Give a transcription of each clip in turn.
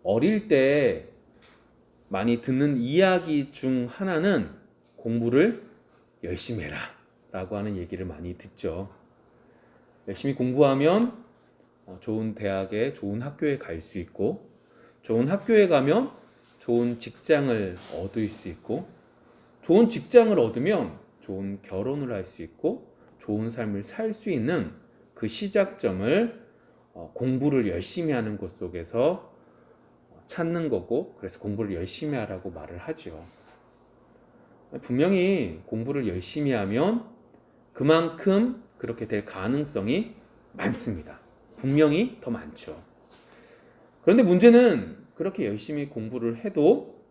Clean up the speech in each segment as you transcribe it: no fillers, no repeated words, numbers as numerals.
어릴 때 많이 듣는 이야기 중 하나는 공부를 열심히 해라 라고 하는 얘기를 많이 듣죠. 열심히 공부하면 좋은 대학에, 좋은 학교에 갈 수 있고, 좋은 학교에 가면 좋은 직장을 얻을 수 있고, 좋은 직장을 얻으면 좋은 결혼을 할 수 있고, 좋은 삶을 살 수 있는 그 시작점을 공부를 열심히 하는 것 속에서 찾는 거고, 그래서 공부를 열심히 하라고 말을 하죠. 분명히 공부를 열심히 하면 그만큼 그렇게 될 가능성이 많습니다. 분명히 더 많죠. 그런데 문제는 그렇게 열심히 공부를 해도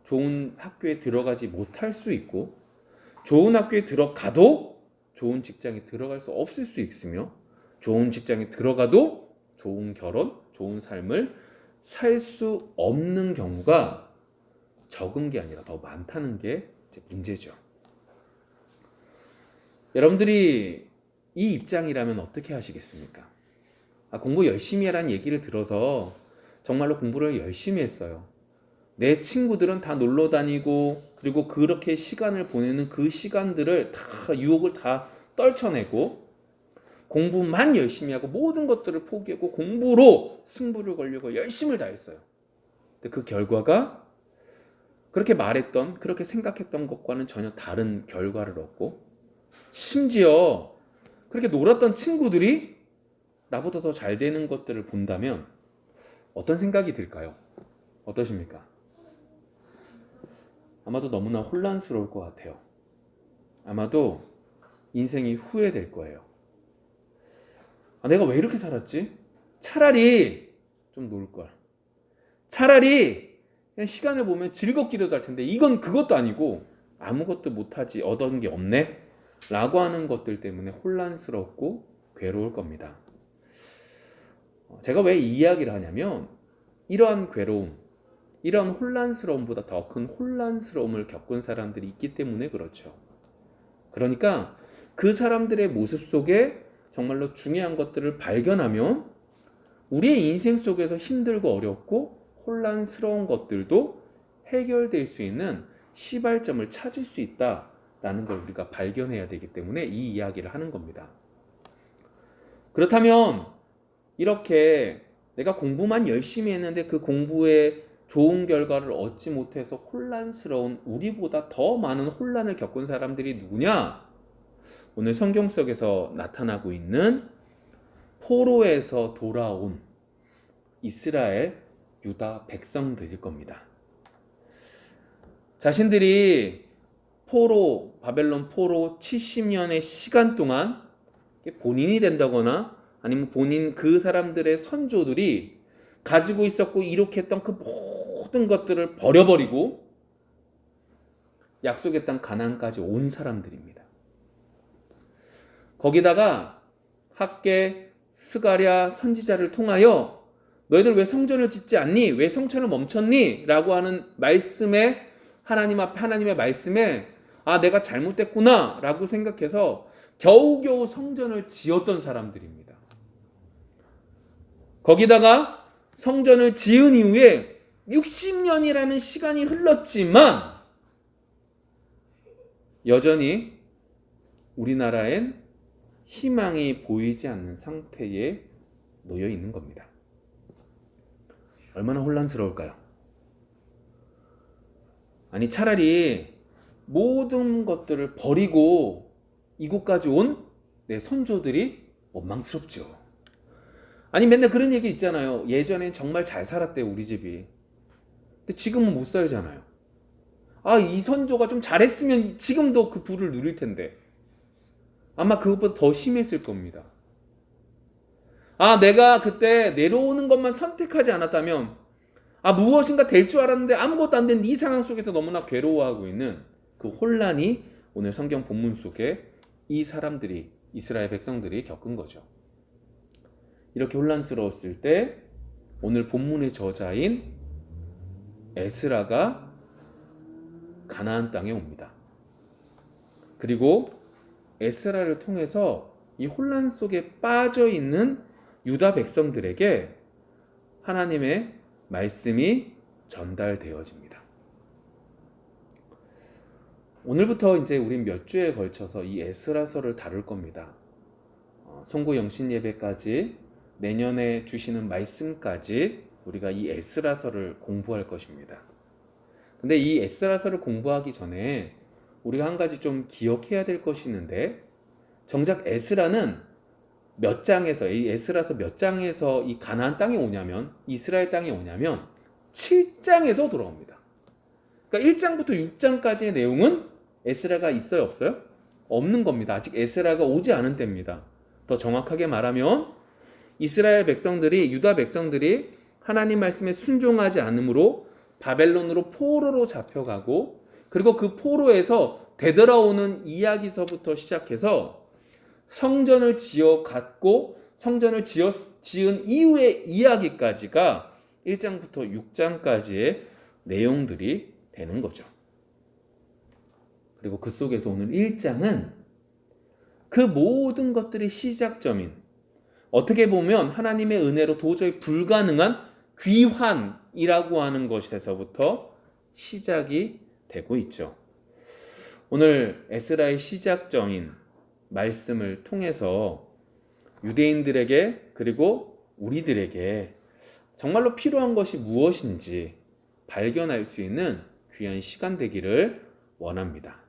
좋은 학교에 들어가지 못할 수 있고, 좋은 학교에 들어가도 좋은 직장에 들어갈 수 없을 수 있으며, 좋은 직장에 들어가도 좋은 결혼, 좋은 삶을 살 수 없는 경우가 적은 게 아니라 더 많다는 게 문제죠. 여러분들이 이 입장이라면 어떻게 하시겠습니까? 공부 열심히 하라는 얘기를 들어서 정말로 공부를 열심히 했어요. 내 친구들은 다 놀러 다니고, 그리고 그렇게 시간을 보내는 그 시간들을 다, 유혹을 다 떨쳐내고, 공부만 열심히 하고 모든 것들을 포기하고 공부로 승부를 걸려고 열심을 다했어요. 근데 그 결과가 그렇게 말했던, 그렇게 생각했던 것과는 전혀 다른 결과를 얻고, 심지어 그렇게 놀았던 친구들이 나보다 더 잘 되는 것들을 본다면 어떤 생각이 들까요? 어떠십니까? 아마도 너무나 혼란스러울 것 같아요. 아마도 인생이 후회될 거예요. 내가 왜 이렇게 살았지? 차라리 좀 놀걸. 차라리 그냥 시간을 보면 즐겁기라도 할 텐데, 이건 그것도 아니고 아무것도 못하지, 얻은 게 없네 라고 하는 것들 때문에 혼란스럽고 괴로울 겁니다. 제가 왜 이 이야기를 하냐면, 이러한 괴로움, 이런 혼란스러움보다 더 큰 혼란스러움을 겪은 사람들이 있기 때문에 그렇죠. 그러니까 그 사람들의 모습 속에 정말로 중요한 것들을 발견하면 우리의 인생 속에서 힘들고 어렵고 혼란스러운 것들도 해결될 수 있는 시발점을 찾을 수 있다라는 걸 우리가 발견해야 되기 때문에 이 이야기를 하는 겁니다. 그렇다면 이렇게 내가 공부만 열심히 했는데 그 공부에 좋은 결과를 얻지 못해서 혼란스러운, 우리보다 더 많은 혼란을 겪은 사람들이 누구냐? 오늘 성경 속에서 나타나고 있는 포로에서 돌아온 이스라엘, 유다 백성들일 겁니다. 자신들이 바벨론 포로 70년의 시간 동안 본인이 된다거나 아니면 그 사람들의 선조들이 가지고 있었고 이룩했던 그 모든 것들을 버려버리고 약속의 땅 가나안까지 온 사람들입니다. 거기다가 학개, 스가랴 선지자를 통하여 너희들 왜 성전을 짓지 않니? 왜 성전을 멈췄니? 라고 하는 말씀에, 하나님 앞에 하나님의 말씀에 내가 잘못됐구나 라고 생각해서 겨우겨우 성전을 지었던 사람들입니다. 거기다가 성전을 지은 이후에 60년이라는 시간이 흘렀지만 여전히 우리나라엔 희망이 보이지 않는 상태에 놓여 있는 겁니다. 얼마나 혼란스러울까요? 아니, 차라리 모든 것들을 버리고 이곳까지 온 내 선조들이 원망스럽죠. 아니, 맨날 그런 얘기 있잖아요. 예전엔 정말 잘 살았대요, 우리 집이. 근데 지금은 못 살잖아요. 이 선조가 좀 잘했으면 지금도 그 부를 누릴 텐데. 아마 그것보다 더 심했을 겁니다. 내가 그때 내려오는 것만 선택하지 않았다면, 무엇인가 될 줄 알았는데 아무것도 안 된 이 상황 속에서 너무나 괴로워하고 있는 그 혼란이 오늘 성경 본문 속에 이 사람들이, 이스라엘 백성들이 겪은 거죠. 이렇게 혼란스러웠을 때 오늘 본문의 저자인 에스라가 가나안 땅에 옵니다. 그리고 에스라를 통해서 이 혼란 속에 빠져 있는 유다 백성들에게 하나님의 말씀이 전달되어집니다. 오늘부터 이제 우린 몇 주에 걸쳐서 이 에스라서를 다룰 겁니다. 송구 영신 예배까지, 내년에 주시는 말씀까지 우리가 이 에스라서를 공부할 것입니다. 근데 이 에스라서를 공부하기 전에 우리가 한 가지 좀 기억해야 될 것이 있는데, 정작 에스라는 몇 장에서, 이 에스라서 몇 장에서 이 가나안 땅에 오냐면, 이스라엘 땅에 오냐면 7장에서 돌아옵니다. 그러니까 1장부터 6장까지의 내용은 에스라가 있어요, 없어요? 없는 겁니다. 아직 에스라가 오지 않은 때입니다. 더 정확하게 말하면 이스라엘 백성들이, 유다 백성들이 하나님 말씀에 순종하지 않으므로 바벨론으로 포로로 잡혀가고, 그리고 그 포로에서 되돌아오는 이야기서부터 시작해서 성전을 지어 갖고 성전을 지은 이후의 이야기까지가 1장부터 6장까지의 내용들이 되는 거죠. 그리고 그 속에서 오늘 1장은 그 모든 것들의 시작점인, 어떻게 보면 하나님의 은혜로 도저히 불가능한 귀환이라고 하는 것에서부터 시작이 되고 있죠. 오늘 에스라의 시작점인 말씀을 통해서 유대인들에게, 그리고 우리들에게 정말로 필요한 것이 무엇인지 발견할 수 있는 귀한 시간 되기를 원합니다.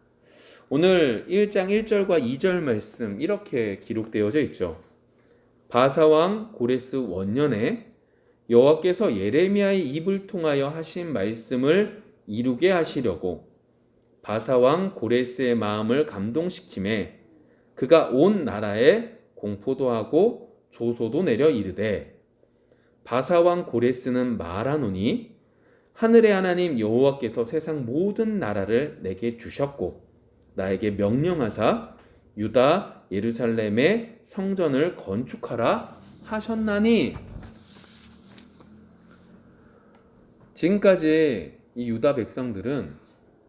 오늘 1장 1절과 2절 말씀 이렇게 기록되어져 있죠. 바사왕 고레스 원년에 여호와께서 예레미야의 입을 통하여 하신 말씀을 이루게 하시려고 바사왕 고레스의 마음을 감동시키매 그가 온 나라에 공포도 하고 조소도 내려 이르되, 바사왕 고레스는 말하노니 하늘의 하나님 여호와께서 세상 모든 나라를 내게 주셨고 나에게 명령하사 유다 예루살렘의 성전을 건축하라 하셨나니. 지금까지 이 유다 백성들은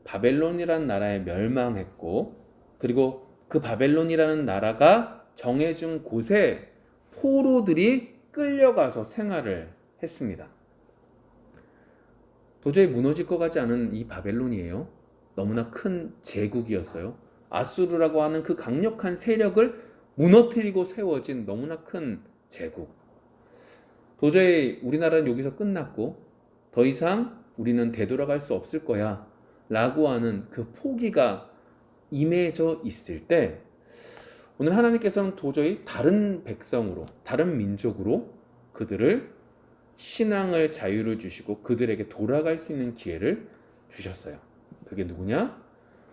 바벨론이라는 나라에 멸망했고, 그리고 그 바벨론이라는 나라가 정해준 곳에 포로들이 끌려가서 생활을 했습니다. 도저히 무너질 것 같지 않은 이 바벨론이에요. 너무나 큰 제국이었어요. 아수르라고 하는 그 강력한 세력을 무너뜨리고 세워진 너무나 큰 제국. 도저히 우리나라는 여기서 끝났고 더 이상 우리는 되돌아갈 수 없을 거야 라고 하는 그 포기가 임해져 있을 때, 오늘 하나님께서는 도저히 다른 백성으로, 다른 민족으로 그들을 신앙을 자유를 주시고 그들에게 돌아갈 수 있는 기회를 주셨어요. 그게 누구냐?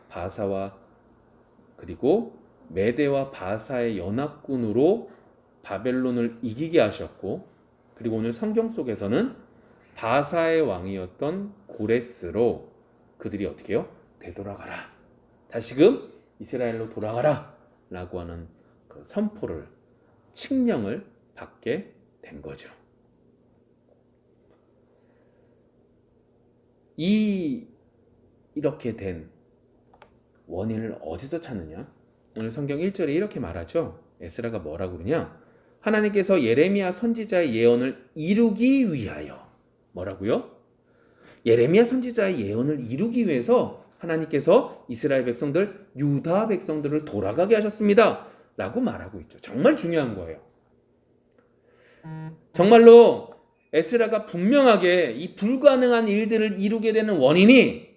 바사와 그리고 메대와 바사의 연합군으로 바벨론을 이기게 하셨고, 그리고 오늘 성경 속에서는 바사의 왕이었던 고레스로 그들이 어떻게 해요? 되돌아가라, 다시금 이스라엘로 돌아가라 라고 하는 그 선포를, 칙령을 받게 된 거죠. 이렇게 된 원인을 어디서 찾느냐? 오늘 성경 1절에 이렇게 말하죠. 에스라가 뭐라고 그러냐? 하나님께서 예레미야 선지자의 예언을 이루기 위하여. 뭐라고요? 예레미야 선지자의 예언을 이루기 위해서 하나님께서 이스라엘 백성들, 유다 백성들을 돌아가게 하셨습니다 라고 말하고 있죠. 정말 중요한 거예요. 정말로 에스라가 분명하게 이 불가능한 일들을 이루게 되는 원인이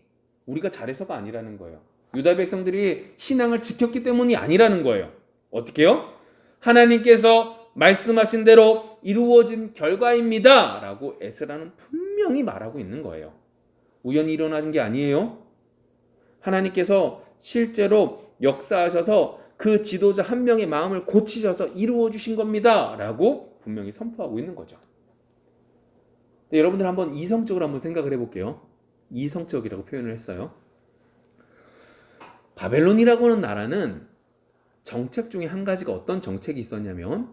우리가 잘해서가 아니라는 거예요. 유다 백성들이 신앙을 지켰기 때문이 아니라는 거예요. 어떻게 해요? 하나님께서 말씀하신 대로 이루어진 결과입니다 라고 에스라는 분명히 말하고 있는 거예요. 우연히 일어나는 게 아니에요. 하나님께서 실제로 역사하셔서 그 지도자 한 명의 마음을 고치셔서 이루어 주신 겁니다 라고 분명히 선포하고 있는 거죠. 여러분들 한번 이성적으로 한번 생각을 해볼게요. 이성적이라고 표현을 했어요. 바벨론이라고 하는 나라는 정책 중에 한 가지가 어떤 정책이 있었냐면,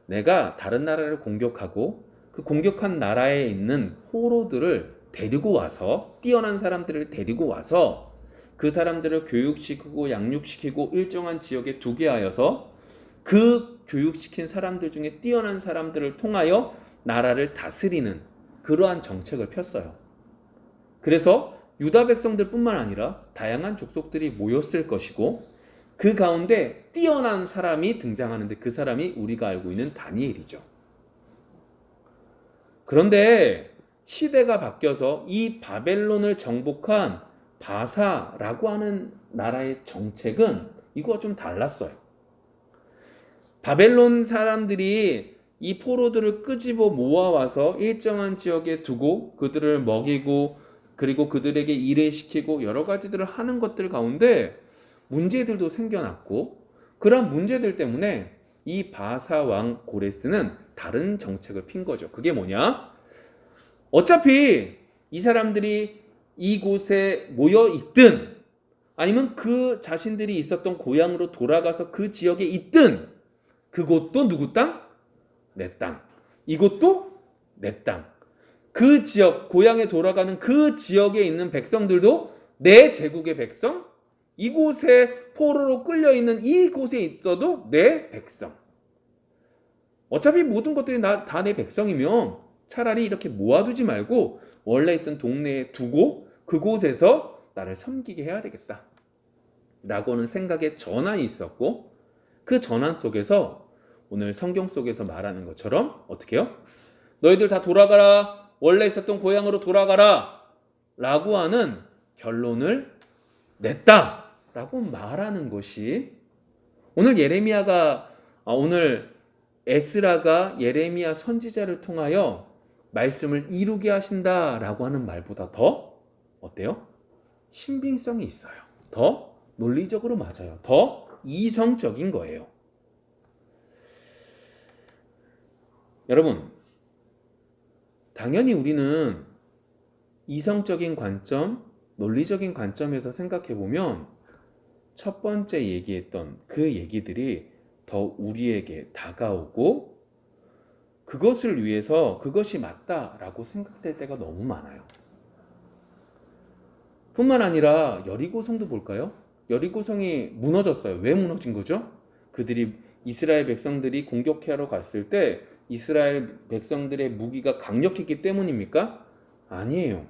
내가 다른 나라를 공격하고 그 공격한 나라에 있는 포로들을 데리고 와서, 뛰어난 사람들을 데리고 와서 그 사람들을 교육시키고 양육시키고 일정한 지역에 두게 하여서 그 교육시킨 사람들 중에 뛰어난 사람들을 통하여 나라를 다스리는 그러한 정책을 폈어요. 그래서 유다 백성들뿐만 아니라 다양한 족속들이 모였을 것이고 그 가운데 뛰어난 사람이 등장하는데 그 사람이 우리가 알고 있는 다니엘이죠. 그런데 시대가 바뀌어서 이 바벨론을 정복한 바사라고 하는 나라의 정책은 이거와 좀 달랐어요. 바벨론 사람들이 이 포로들을 끄집어 모아와서 일정한 지역에 두고 그들을 먹이고 그리고 그들에게 일을 시키고 여러 가지들을 하는 것들 가운데 문제들도 생겨났고 그런 문제들 때문에 이 바사 왕 고레스는 다른 정책을 핀 거죠. 그게 뭐냐? 어차피 이 사람들이 이곳에 모여 있든 아니면 그 자신들이 있었던 고향으로 돌아가서 그 지역에 있든 그곳도 누구 땅? 내 땅. 이곳도 내 땅. 그 지역, 고향에 돌아가는 그 지역에 있는 백성들도 내 제국의 백성, 이곳에 포로로 끌려 있는 이곳에 있어도 내 백성. 어차피 모든 것들이 다 내 백성이면 차라리 이렇게 모아두지 말고 원래 있던 동네에 두고 그곳에서 나를 섬기게 해야 되겠다. 라고는 생각의 전환이 있었고 그 전환 속에서 오늘 성경 속에서 말하는 것처럼 어떻게 해요? 너희들 다 돌아가라. 원래 있었던 고향으로 돌아가라. 라고 하는 결론을 냈다. 라고 말하는 것이 오늘 에스라가 예레미야 선지자를 통하여 말씀을 이루게 하신다라고 하는 말보다 더 어때요? 신빙성이 있어요. 더 논리적으로 맞아요. 더 이성적인 거예요. 여러분, 당연히 우리는 이성적인 관점, 논리적인 관점에서 생각해 보면 첫 번째 얘기했던 그 얘기들이 더 우리에게 다가오고 그것을 위해서 그것이 맞다라고 생각될 때가 너무 많아요. 뿐만 아니라 여리고성도 볼까요? 여리고성이 무너졌어요. 왜 무너진 거죠? 이스라엘 백성들이 공격하러 갔을 때 이스라엘 백성들의 무기가 강력했기 때문입니까? 아니에요.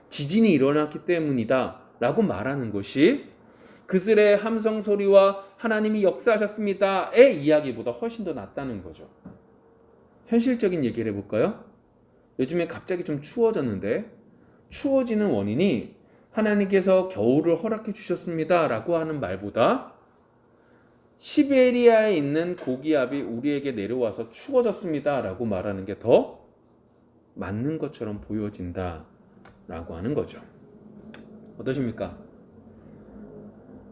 지진이 일어났기 때문이다 라고 말하는 것이 그들의 함성 소리와 하나님이 역사하셨습니다의 이야기보다 훨씬 더 낫다는 거죠. 현실적인 얘기를 해볼까요? 요즘에 갑자기 좀 추워졌는데 추워지는 원인이 하나님께서 겨울을 허락해 주셨습니다 라고 하는 말보다 시베리아에 있는 고기압이 우리에게 내려와서 추워졌습니다 라고 말하는 게 더 맞는 것처럼 보여진다 라고 하는 거죠. 어떠십니까?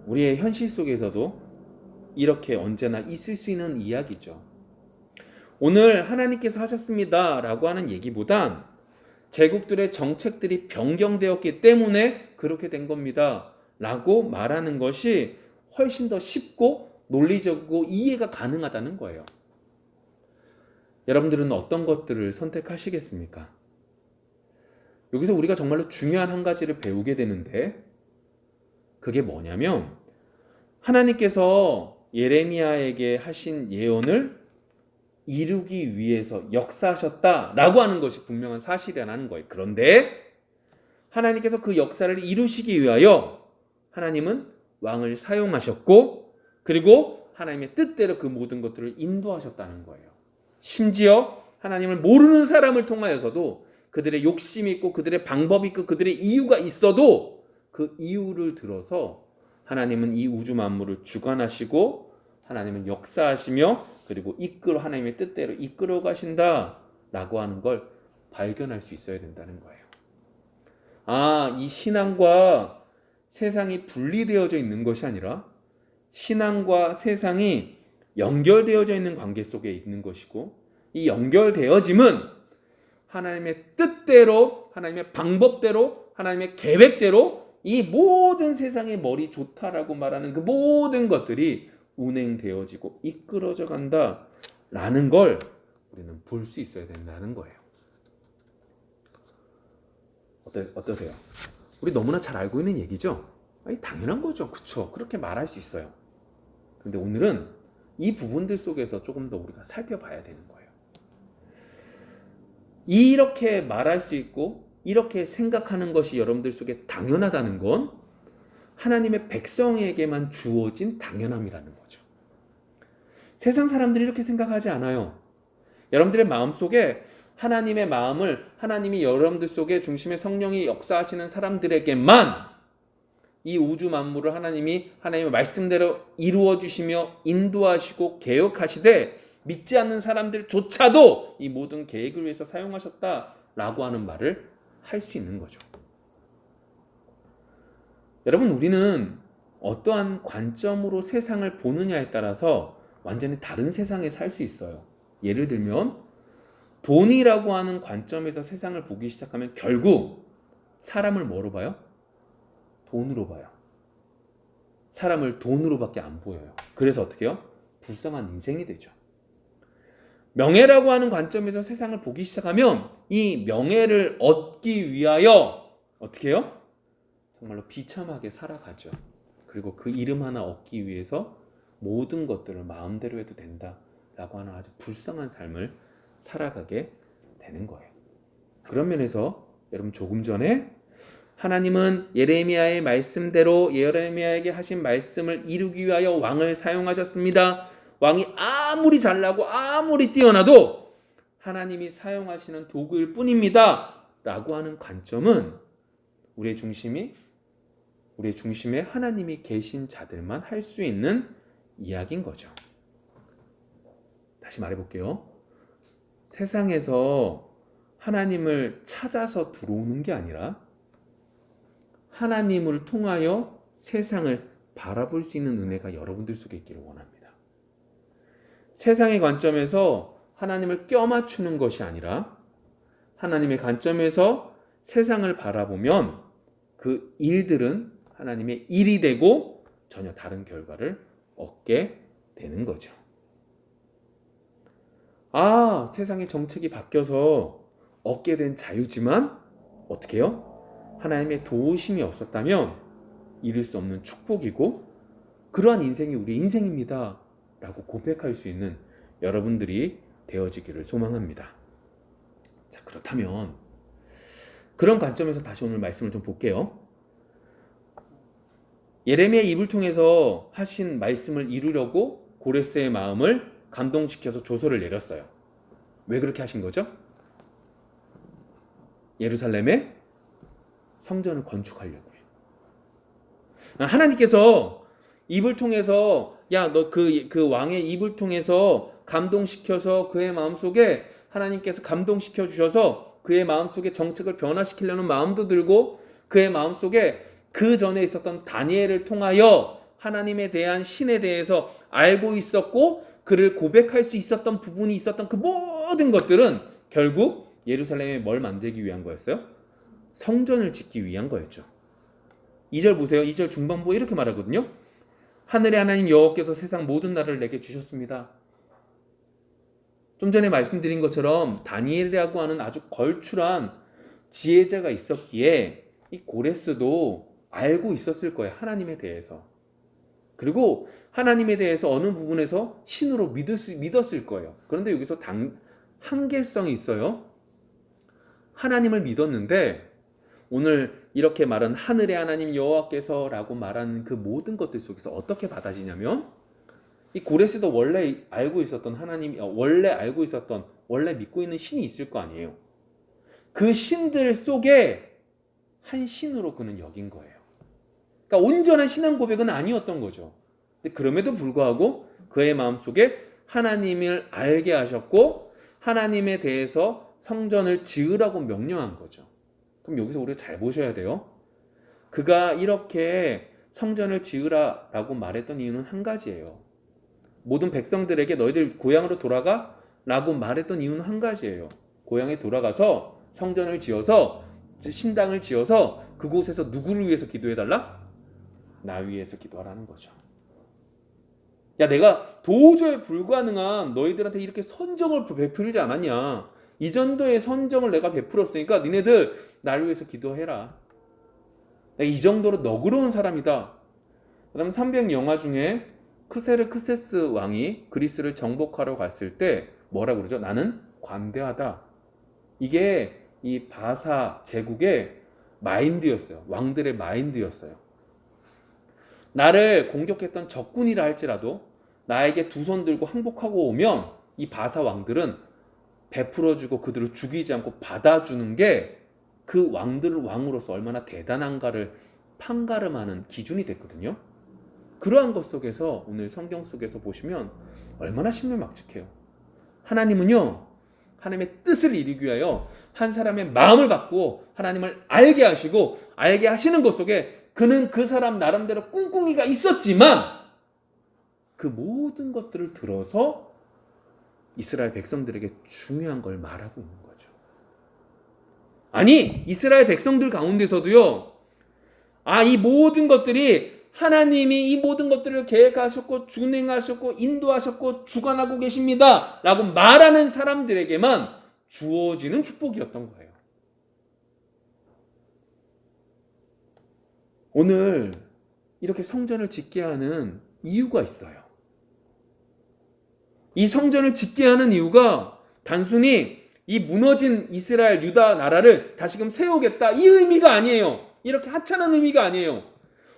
우리의 현실 속에서도 이렇게 언제나 있을 수 있는 이야기죠. 오늘 하나님께서 하셨습니다 라고 하는 얘기보단 제국들의 정책들이 변경되었기 때문에 그렇게 된 겁니다 라고 말하는 것이 훨씬 더 쉽고 논리적이고 이해가 가능하다는 거예요. 여러분들은 어떤 것들을 선택하시겠습니까? 여기서 우리가 정말로 중요한 한 가지를 배우게 되는데 그게 뭐냐면 하나님께서 예레미야에게 하신 예언을 이루기 위해서 역사하셨다라고 하는 것이 분명한 사실이라는 거예요. 그런데 하나님께서 그 역사를 이루시기 위하여 하나님은 왕을 사용하셨고 그리고 하나님의 뜻대로 그 모든 것들을 인도하셨다는 거예요. 심지어 하나님을 모르는 사람을 통하여서도 그들의 욕심이 있고 그들의 방법이 있고 그들의 이유가 있어도 그 이유를 들어서 하나님은 이 우주 만물을 주관하시고 하나님은 역사하시며 그리고 하나님의 뜻대로 이끌어 가신다라고 하는 걸 발견할 수 있어야 된다는 거예요. 이 신앙과 세상이 분리되어져 있는 것이 아니라 신앙과 세상이 연결되어져 있는 관계 속에 있는 것이고 이 연결되어짐은 하나님의 뜻대로 하나님의 방법대로 하나님의 계획대로 이 모든 세상의 머리 좋다라고 말하는 그 모든 것들이 운행되어지고 이끌어져 간다라는 걸 우리는 볼 수 있어야 된다는 거예요. 어떠세요? 우리 너무나 잘 알고 있는 얘기죠? 당연한 거죠. 그렇죠? 그렇게 말할 수 있어요. 그런데 오늘은 이 부분들 속에서 조금 더 우리가 살펴봐야 되는 거예요. 이렇게 말할 수 있고 이렇게 생각하는 것이 여러분들 속에 당연하다는 건 하나님의 백성에게만 주어진 당연함이라는 거죠. 세상 사람들이 이렇게 생각하지 않아요. 여러분들의 마음속에 하나님의 마음을 하나님이 여러분들 속에 중심의 성령이 역사하시는 사람들에게만 이 우주 만물을 하나님이 하나님의 말씀대로 이루어 주시며 인도하시고 계획하시되 믿지 않는 사람들조차도 이 모든 계획을 위해서 사용하셨다라고 하는 말을 할 수 있는 거죠. 여러분, 우리는 어떠한 관점으로 세상을 보느냐에 따라서 완전히 다른 세상에 살 수 있어요. 예를 들면 돈이라고 하는 관점에서 세상을 보기 시작하면 결국 사람을 뭐로 봐요? 돈으로 봐요. 사람을 돈으로밖에 안 보여요. 그래서 어떻게 해요? 불쌍한 인생이 되죠. 명예라고 하는 관점에서 세상을 보기 시작하면 이 명예를 얻기 위하여 어떻게 해요? 정말로 비참하게 살아가죠. 그리고 그 이름 하나 얻기 위해서 모든 것들을 마음대로 해도 된다라고 하는 아주 불쌍한 삶을 살아가게 되는 거예요. 그런 면에서 여러분, 조금 전에 하나님은 예레미야의 말씀대로 예레미야에게 하신 말씀을 이루기 위하여 왕을 사용하셨습니다. 왕이 아무리 잘나고 아무리 뛰어나도 하나님이 사용하시는 도구일 뿐입니다 라고 하는 관점은 우리의 중심에 하나님이 계신 자들만 할 수 있는 이야기인 거죠. 다시 말해볼게요. 세상에서 하나님을 찾아서 들어오는 게 아니라 하나님을 통하여 세상을 바라볼 수 있는 은혜가 여러분들 속에 있기를 원합니다. 세상의 관점에서 하나님을 껴맞추는 것이 아니라 하나님의 관점에서 세상을 바라보면 그 일들은 하나님의 일이 되고 전혀 다른 결과를 얻게 되는 거죠. 세상의 정책이 바뀌어서 얻게 된 자유지만 어떻게 해요? 하나님의 도우심이 없었다면 이룰 수 없는 축복이고 그러한 인생이 우리 인생입니다 라고 고백할 수 있는 여러분들이 되어지기를 소망합니다. 자, 그렇다면 그런 관점에서 다시 오늘 말씀을 좀 볼게요. 예레미야의 입을 통해서 하신 말씀을 이루려고 고레스의 마음을 감동시켜서 조서를 내렸어요. 왜 그렇게 하신 거죠? 예루살렘에 성전을 건축하려고요. 하나님께서 입을 통해서 너 그 왕의 입을 통해서 감동시켜서 그의 마음속에 하나님께서 감동시켜 주셔서 그의 마음속에 정책을 변화시키려는 마음도 들고 그의 마음속에 그 전에 있었던 다니엘을 통하여 하나님에 대한 신에 대해서 알고 있었고 그를 고백할 수 있었던 부분이 있었던 그 모든 것들은 결국 예루살렘에 뭘 만들기 위한 거였어요? 성전을 짓기 위한 거였죠. 2절 보세요. 2절 중반부에 이렇게 말하거든요. 하늘의 하나님 여호와께서 세상 모든 나라를 내게 주셨습니다. 좀 전에 말씀드린 것처럼 다니엘이라고 하는 아주 걸출한 지혜자가 있었기에 이 고레스도 알고 있었을 거예요. 하나님에 대해서. 그리고 하나님에 대해서 어느 부분에서 신으로 믿었을 거예요. 그런데 여기서 한계성이 있어요. 하나님을 믿었는데 오늘 이렇게 말한 하늘의 하나님 여호와께서 라고 말하는 그 모든 것들 속에서 어떻게 받아지냐면 이 고레스도 원래 알고 있었던 원래 믿고 있는 신이 있을 거 아니에요. 그 신들 속에 한 신으로 그는 여긴 거예요. 그러니까 온전한 신앙 고백은 아니었던 거죠. 근데 그럼에도 불구하고 그의 마음속에 하나님을 알게 하셨고 하나님에 대해서 성전을 지으라고 명령한 거죠. 그럼 여기서 우리가 잘 보셔야 돼요. 그가 이렇게 성전을 지으라라고 말했던 이유는 한 가지예요. 모든 백성들에게 너희들 고향으로 돌아가 라고 말했던 이유는 한 가지예요. 고향에 돌아가서 성전을 지어서 신당을 지어서 그곳에서 누구를 위해서 기도해달라? 나 위해서 기도하라는 거죠. 내가 도저히 불가능한 너희들한테 이렇게 선정을 베풀지 않았냐. 이 정도의 선정을 내가 베풀었으니까 니네들 나를 위해서 기도해라. 내가 이 정도로 너그러운 사람이다. 그 다음 300영화 중에 크세르크세스 왕이 그리스를 정복하러 갔을 때 뭐라고 그러죠? 나는 관대하다. 이게 이 바사 제국의 마인드였어요. 왕들의 마인드였어요. 나를 공격했던 적군이라 할지라도 나에게 두 손 들고 항복하고 오면 이 바사 왕들은 베풀어주고 그들을 죽이지 않고 받아주는 게 그 왕들을 왕으로서 얼마나 대단한가를 판가름하는 기준이 됐거든요. 그러한 것 속에서 오늘 성경 속에서 보시면 얼마나 신묘막측해요. 하나님은요, 하나님의 뜻을 이루기 위하여 한 사람의 마음을 받고 하나님을 알게 하시고 알게 하시는 것 속에 그는 그 사람 나름대로 꿍꿍이가 있었지만 그 모든 것들을 들어서 이스라엘 백성들에게 중요한 걸 말하고 있는 거죠. 아니, 이스라엘 백성들 가운데서도요, 이 모든 것들이 하나님이 이 모든 것들을 계획하셨고 준행하셨고 인도하셨고 주관하고 계십니다 라고 말하는 사람들에게만 주어지는 축복이었던 거예요. 오늘 이렇게 성전을 짓게 하는 이유가 있어요. 이 성전을 짓게 하는 이유가 단순히 이 무너진 이스라엘 유다 나라를 다시금 세우겠다 이 의미가 아니에요. 이렇게 하찮은 의미가 아니에요.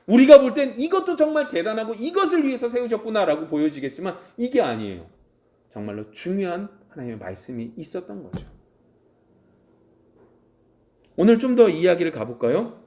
우리가 볼 땐 이것도 정말 대단하고 이것을 위해서 세우셨구나라고 보여지겠지만 이게 아니에요. 정말로 중요한 하나님의 말씀이 있었던 거죠. 오늘 좀 더 이야기를 가볼까요?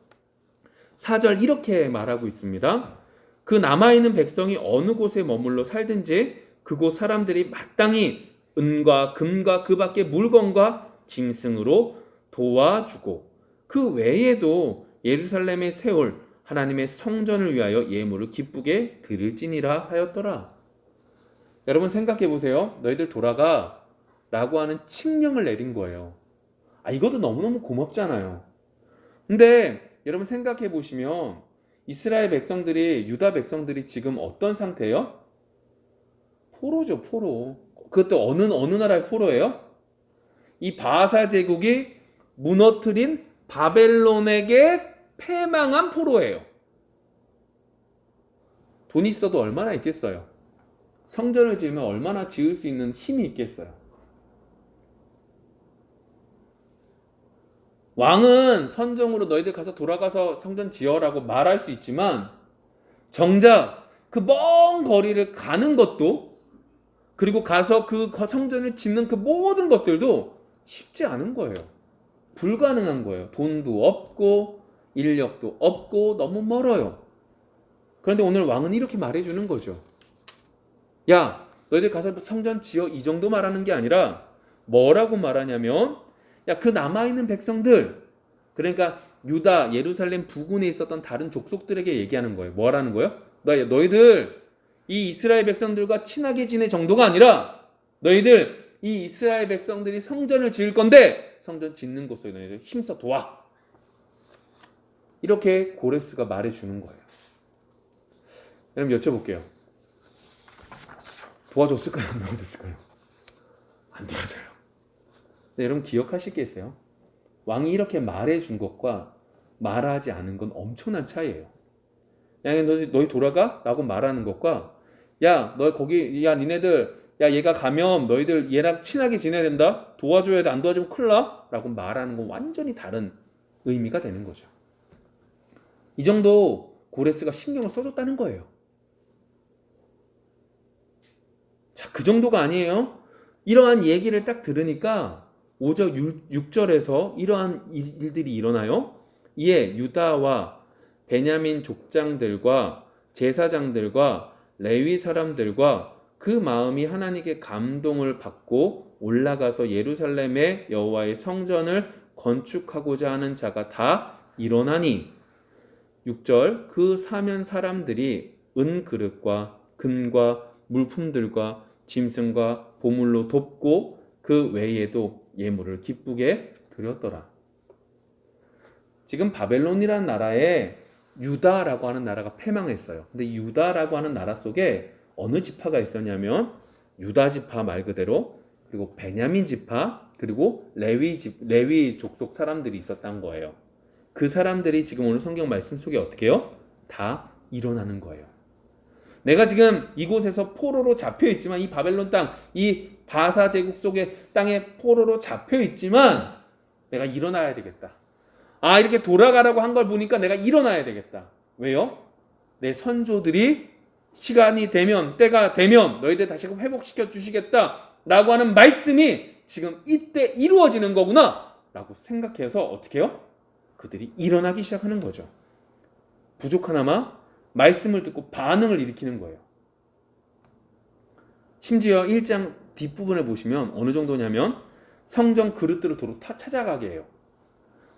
4절 이렇게 말하고 있습니다. 그 남아있는 백성이 어느 곳에 머물러 살든지 그곳 사람들이 마땅히 은과 금과 그 밖의 물건과 짐승으로 도와주고 그 외에도 예루살렘에 세울 하나님의 성전을 위하여 예물을 기쁘게 드릴지니라 하였더라. 여러분 생각해 보세요. 너희들 돌아가 라고 하는 칙령을 내린 거예요. 이것도 너무너무 고맙잖아요. 근데 여러분 생각해 보시면 이스라엘 백성들이 유다 백성들이 지금 어떤 상태예요? 포로죠, 포로. 그것도 어느 나라의 포로예요? 이 바사 제국이 무너뜨린 바벨론에게 패망한 포로예요. 돈이 있어도 얼마나 있겠어요? 성전을 지으면 얼마나 지을 수 있는 힘이 있겠어요? 왕은 선정으로 너희들 가서 돌아가서 성전 지어라고 말할 수 있지만 정작 그 먼 거리를 가는 것도 그리고 가서 그 성전을 짓는 그 모든 것들도 쉽지 않은 거예요. 불가능한 거예요. 돈도 없고 인력도 없고 너무 멀어요. 그런데 오늘 왕은 이렇게 말해주는 거죠. 야, 너희들 가서 성전 지어 이 정도 말하는 게 아니라 뭐라고 말하냐면 그 남아있는 백성들, 그러니까 유다, 예루살렘 부근에 있었던 다른 족속들에게 얘기하는 거예요. 뭐라는 거예요? 너희들 이 이스라엘 백성들과 친하게 지낼 정도가 아니라 너희들 이 이스라엘 백성들이 성전을 지을 건데 성전 짓는 곳에 너희들 힘써 도와. 이렇게 고레스가 말해주는 거예요. 여러분 여쭤볼게요. 도와줬을까요? 안 도와줬을까요? 안 도와줘요. 네, 여러분 기억하시겠어요? 왕이 이렇게 말해준 것과 말하지 않은 건 엄청난 차이예요. 야, 너희 돌아가? 라고 말하는 것과 니네들 얘가 가면 너희들 얘랑 친하게 지내야 된다? 도와줘야 돼. 안 도와주면 큰일 나? 라고 말하는 건 완전히 다른 의미가 되는 거죠. 이 정도 고레스가 신경을 써줬다는 거예요. 자, 그 정도가 아니에요. 이러한 얘기를 딱 들으니까 5절, 6절에서 이러한 일들이 일어나요. 이에 유다와 베냐민 족장들과 제사장들과 레위 사람들과 그 마음이 하나님께 감동을 받고 올라가서 예루살렘의 여호와의 성전을 건축하고자 하는 자가 다 일어나니 6절 그 사면 사람들이 은 그릇과 금과 물품들과 짐승과 보물로 돕고 그 외에도 예물을 기쁘게 드렸더라. 지금 바벨론이라는 나라에 유다라고 하는 나라가 패망했어요. 근데 유다라고 하는 나라 속에 어느 지파가 있었냐면 유다 지파 말 그대로, 그리고 베냐민 지파, 그리고 레위 족속 사람들이 있었던 거예요. 그 사람들이 지금 오늘 성경 말씀 속에 어떻게 해요? 다 일어나는 거예요. 내가 지금 이곳에서 포로로 잡혀 있지만, 이 바벨론 땅, 이 바사 제국 속의 땅에 포로로 잡혀 있지만 내가 일어나야 되겠다. 아, 이렇게 돌아가라고 한 걸 보니까 내가 일어나야 되겠다. 왜요? 내 선조들이 시간이 되면, 때가 되면 너희들 다시금 회복시켜 주시겠다 라고 하는 말씀이 지금 이때 이루어지는 거구나 라고 생각해서 어떻게 해요? 그들이 일어나기 시작하는 거죠. 부족하나마 말씀을 듣고 반응을 일으키는 거예요. 심지어 1장 뒷부분에 보시면 어느 정도냐면 성전 그릇들을 도로 다 찾아가게 해요.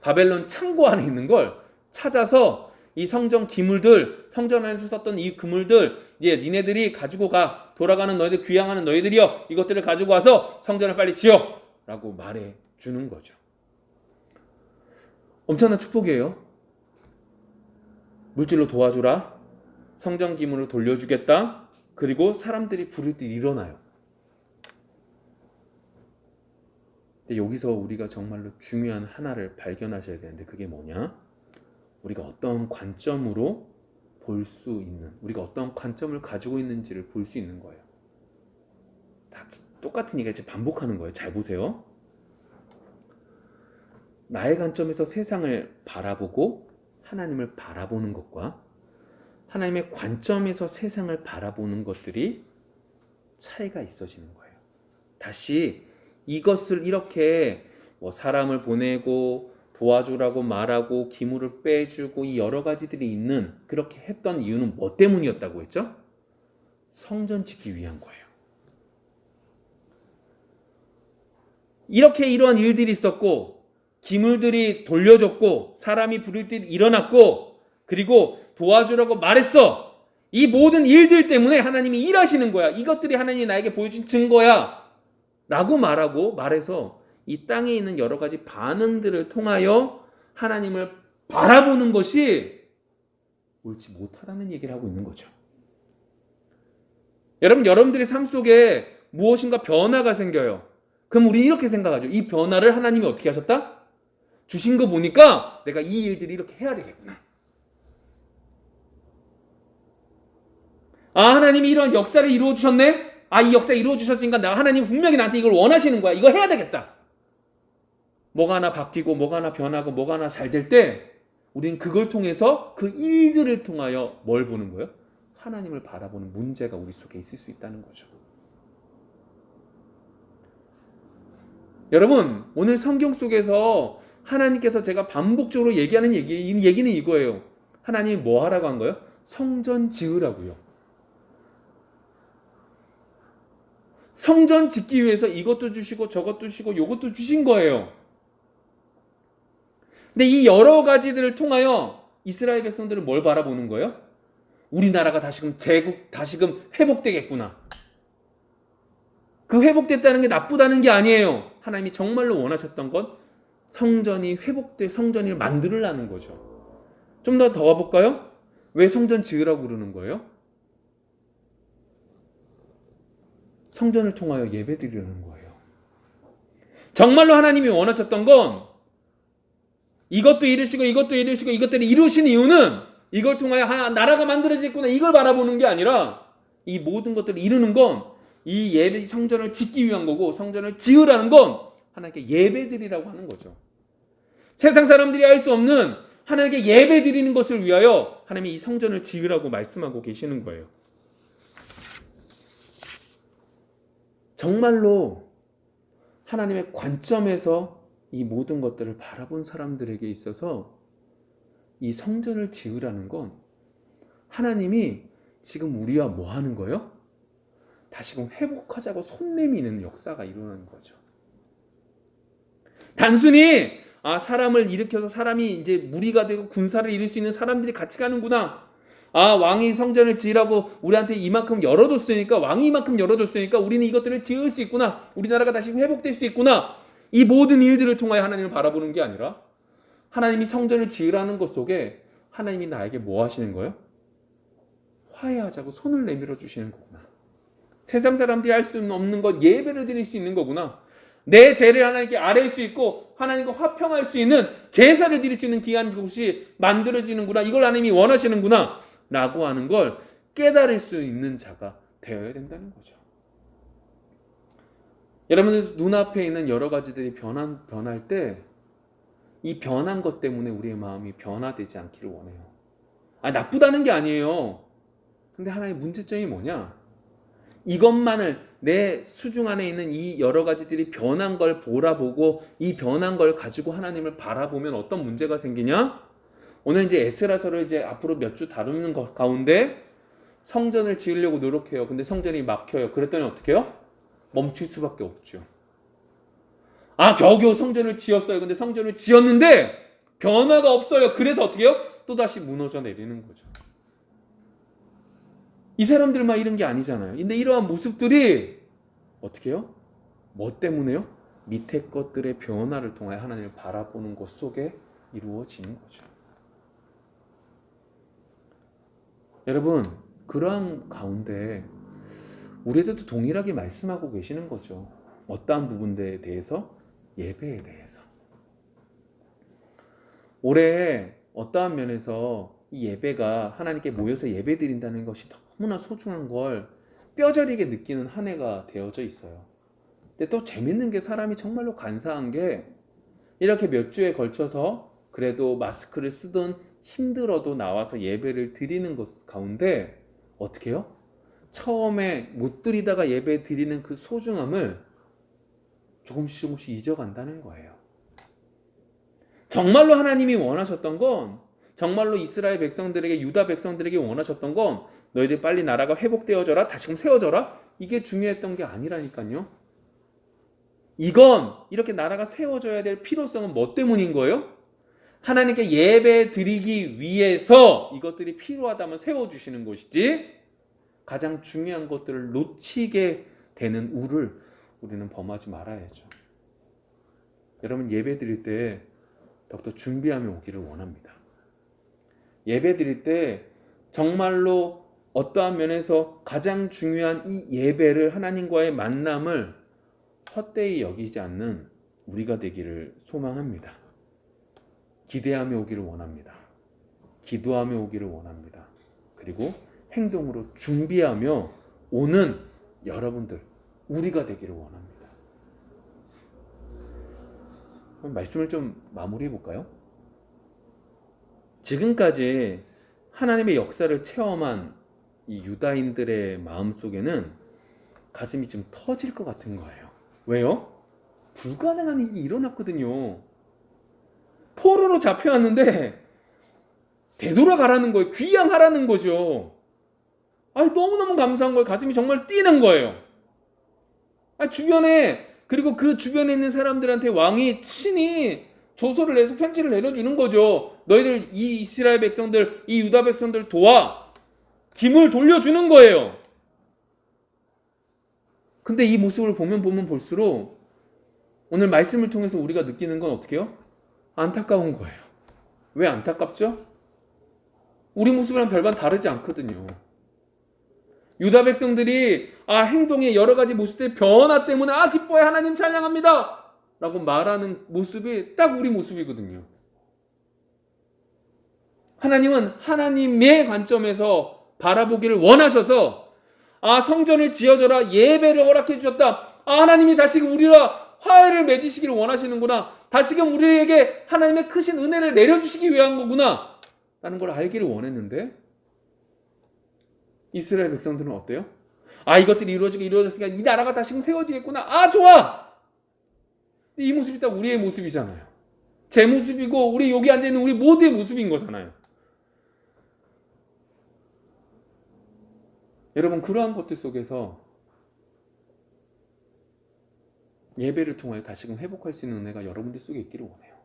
바벨론 창고 안에 있는 걸 찾아서 이 성전 기물들, 성전 안에서 썼던 이 그물들, 니네들이 가지고 가. 돌아가는 너희들, 귀향하는 너희들이여, 이것들을 가지고 와서 성전을 빨리 지어 라고 말해 주는 거죠. 엄청난 축복이에요. 물질로 도와주라. 성전 기물을 돌려주겠다. 그리고 사람들이 부를 때 일어나요. 근데 여기서 우리가 정말로 중요한 하나를 발견하셔야 되는데 그게 뭐냐? 우리가 어떤 관점으로 볼 수 있는, 우리가 어떤 관점을 가지고 있는지를 볼 수 있는 거예요. 다 똑같은 얘기를 반복하는 거예요. 잘 보세요. 나의 관점에서 세상을 바라보고 하나님을 바라보는 것과 하나님의 관점에서 세상을 바라보는 것들이 차이가 있어지는 거예요. 다시 이것을 이렇게 사람을 보내고 도와주라고 말하고 기물을 빼주고 이 여러 가지들이 있는, 그렇게 했던 이유는 뭐 때문이었다고 했죠? 성전 짓기 위한 거예요. 이렇게 이러한 일들이 있었고 기물들이 돌려졌고 사람이 부를 때 일어났고 그리고 도와주라고 말했어. 이 모든 일들 때문에 하나님이 일하시는 거야. 이것들이 하나님이 나에게 보여준 증거야 라고 말해서 이 땅에 있는 여러 가지 반응들을 통하여 하나님을 바라보는 것이 옳지 못하다는 얘기를 하고 있는 거죠. 여러분들의 삶 속에 무엇인가 변화가 생겨요. 그럼 우리 이렇게 생각하죠. 이 변화를 하나님이 어떻게 하셨다? 주신 거 보니까 내가 이 일들이 이렇게 해야 되겠구나. 아, 하나님이 이런 역사를 이루어 주셨네? 아, 이 역사 이루어 주셨으니까 하나님 분명히 나한테 이걸 원하시는 거야. 이거 해야 되겠다. 뭐가 하나 바뀌고 뭐가 하나 변하고 뭐가 하나 잘 될 때 우리는 그걸 통해서 그 일들을 통하여 뭘 보는 거예요? 하나님을 바라보는 문제가 우리 속에 있을 수 있다는 거죠. 여러분, 오늘 성경 속에서 하나님께서 제가 반복적으로 얘기하는 얘기는 이거예요. 하나님이 뭐 하라고 한 거예요? 성전 지으라고요. 성전 짓기 위해서 이것도 주시고 저것도 주시고 이것도 주신 거예요. 근데 이 여러 가지들을 통하여 이스라엘 백성들은 뭘 바라보는 거예요? 우리나라가 다시금 회복되겠구나. 그 회복됐다는 게 나쁘다는 게 아니에요. 하나님이 정말로 원하셨던 건 성전이 성전을 만들으라는 거죠. 좀 더 가볼까요? 왜 성전 지으라고 그러는 거예요? 성전을 통하여 예배드리려는 거예요. 정말로 하나님이 원하셨던 건 이것도 이루시고 이것들을 이루신 이유는 이걸 통하여 나라가 만들어지겠구나 이걸 바라보는 게 아니라 이 모든 것들을 이루는 건 이 예배 성전을 짓기 위한 거고 성전을 지으라는 건 하나님께 예배드리라고 하는 거죠. 세상 사람들이 할 수 없는 하나님께 예배드리는 것을 위하여 하나님이 이 성전을 지으라고 말씀하고 계시는 거예요. 정말로 하나님의 관점에서 이 모든 것들을 바라본 사람들에게 있어서 이 성전을 지으라는 건 하나님이 지금 우리와 뭐 하는 거예요? 다시금 회복하자고 손 내미는 역사가 일어나는 거죠. 단순히 사람을 일으켜서 사람이 이제 무리가 되고 군사를 이룰 수 있는 사람들이 같이 가는구나. 왕이 성전을 지으라고 우리한테 이만큼 열어줬으니까 왕이 이만큼 열어줬으니까 우리는 이것들을 지을 수 있구나. 우리나라가 다시 회복될 수 있구나. 이 모든 일들을 통하여 하나님을 바라보는 게 아니라 하나님이 성전을 지으라는 것 속에 하나님이 나에게 뭐 하시는 거예요? 화해하자고 손을 내밀어 주시는 거구나. 세상 사람들이 할 수 없는 것 예배를 드릴 수 있는 거구나. 내 죄를 하나님께 아뢰일 수 있고 하나님과 화평할 수 있는 제사를 드릴 수 있는 귀한 곳이 만들어지는구나. 이걸 하나님이 원하시는구나 라고 하는 걸 깨달을 수 있는 자가 되어야 된다는 거죠. 여러분들 눈앞에 있는 여러 가지들이 변할 때 이 변한 것 때문에 우리의 마음이 변화되지 않기를 원해요. 나쁘다는 게 아니에요. 근데 하나의 문제점이 뭐냐? 이것만을 내 수중 안에 있는 이 여러 가지들이 변한 걸 보라보고 이 변한 걸 가지고 하나님을 바라보면 어떤 문제가 생기냐? 오늘 이제 에스라서를 이제 앞으로 몇 주 다루는 것 가운데 성전을 지으려고 노력해요. 근데 성전이 막혀요. 그랬더니 어떻게 해요? 멈출 수밖에 없죠. 겨우겨우 성전을 지었어요. 근데 성전을 지었는데 변화가 없어요. 그래서 어떻게 해요? 또다시 무너져 내리는 거죠. 이 사람들만 이런 게 아니잖아요. 근데 이러한 모습들이 어떻게 해요? 뭐 때문에요? 밑에 것들의 변화를 통하여 하나님을 바라보는 것 속에 이루어지는 거죠. 여러분, 그러한 가운데 우리들도 동일하게 말씀하고 계시는 거죠. 어떠한 부분에 대해서? 예배에 대해서. 올해 어떠한 면에서 이 예배가 하나님께 모여서 예배 드린다는 것이 너무나 소중한 걸 뼈저리게 느끼는 한 해가 되어져 있어요. 근데 또 재밌는 게 사람이 정말로 간사한 게 이렇게 몇 주에 걸쳐서 그래도 마스크를 쓰던 힘들어도 나와서 예배를 드리는 것 가운데 어떻게 해요? 처음에 못 드리다가 예배 드리는 그 소중함을 조금씩 잊어간다는 거예요. 정말로 하나님이 원하셨던 건, 정말로 이스라엘 백성들에게, 유다 백성들에게 원하셨던 건 너희들 빨리 나라가 회복되어져라, 다시금 세워져라, 이게 중요했던 게 아니라니까요. 이건 이렇게 나라가 세워져야 될 필요성은 뭐 때문인 거예요? 하나님께 예배 드리기 위해서 이것들이 필요하다면 세워주시는 것이지, 가장 중요한 것들을 놓치게 되는 우를 우리는 범하지 말아야죠. 여러분, 예배 드릴 때 더욱더 준비하며 오기를 원합니다. 예배 드릴 때 정말로 어떠한 면에서 가장 중요한 이 예배를, 하나님과의 만남을 헛되이 여기지 않는 우리가 되기를 소망합니다. 기대하며 오기를 원합니다. 기도하며 오기를 원합니다. 그리고 행동으로 준비하며 오는 여러분들, 우리가 되기를 원합니다. 그럼 말씀을 좀 마무리해 볼까요? 지금까지 하나님의 역사를 체험한 이 유다인들의 마음속에는 가슴이 지금 터질 것 같은 거예요. 왜요? 불가능한 일이 일어났거든요. 포로로 잡혀왔는데 되돌아가라는 거예요. 귀향하라는 거죠. 너무너무 감사한 거예요. 가슴이 정말 뛰는 거예요. 주변에, 그리고 그 주변에 있는 사람들한테 왕이 친히 조서를 내서 편지를 내려주는 거죠. 너희들 이 이스라엘 백성들, 이 유다 백성들 도와, 김을 돌려주는 거예요. 근데 이 모습을 보면 볼수록 오늘 말씀을 통해서 우리가 느끼는 건 어떻게 해요? 안타까운 거예요. 왜 안타깝죠? 우리 모습이랑 별반 다르지 않거든요. 유다 백성들이 행동의 여러 가지 모습들의 변화 때문에 기뻐해 하나님 찬양합니다 라고 말하는 모습이 딱 우리 모습이거든요. 하나님은 하나님의 관점에서 바라보기를 원하셔서 성전을 지어줘라, 예배를 허락해 주셨다, 하나님이 다시금 우리와 화해를 맺으시기를 원하시는구나, 다시금 우리에게 하나님의 크신 은혜를 내려주시기 위한 거구나 라는 걸 알기를 원했는데, 이스라엘 백성들은 어때요? 이것들이 이루어졌으니까 이 나라가 다시금 세워지겠구나, 좋아! 이 모습이 딱 우리의 모습이잖아요. 제 모습이고 우리 여기 앉아있는 우리 모두의 모습인 거잖아요. 여러분, 그러한 것들 속에서 예배를 통하여 다시금 회복할 수 있는 은혜가 여러분들 속에 있기를 원해요.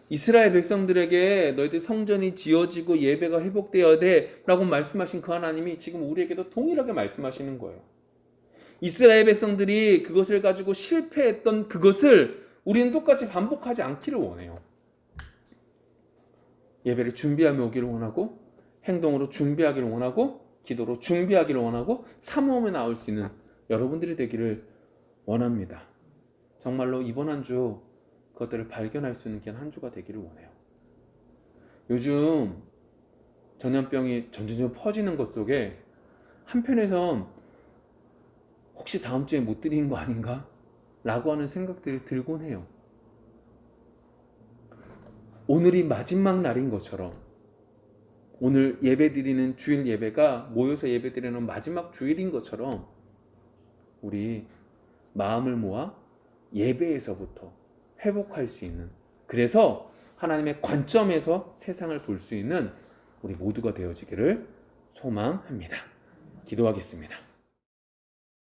이스라엘 백성들에게 너희들 성전이 지어지고 예배가 회복되어야 돼 라고 말씀하신 그 하나님이 지금 우리에게도 동일하게 말씀하시는 거예요. 이스라엘 백성들이 그것을 가지고 실패했던 그것을 우리는 똑같이 반복하지 않기를 원해요. 예배를 준비하며 오기를 원하고, 행동으로 준비하기를 원하고, 기도로 준비하기를 원하고, 사모함에 나올 수 있는 여러분들이 되기를 원합니다. 정말로 이번 한 주 그것들을 발견할 수 있는 한 주가 되기를 원해요. 요즘 전염병이 점점 퍼지는 것 속에 한편에선 혹시 다음 주에 못 드리는 거 아닌가? 라고 하는 생각들이 들곤 해요. 오늘이 마지막 날인 것처럼, 오늘 예배드리는 주일 예배가 모여서 예배드리는 마지막 주일인 것처럼 우리 마음을 모아 예배에서부터 회복할 수 있는, 그래서 하나님의 관점에서 세상을 볼 수 있는 우리 모두가 되어지기를 소망합니다. 기도하겠습니다.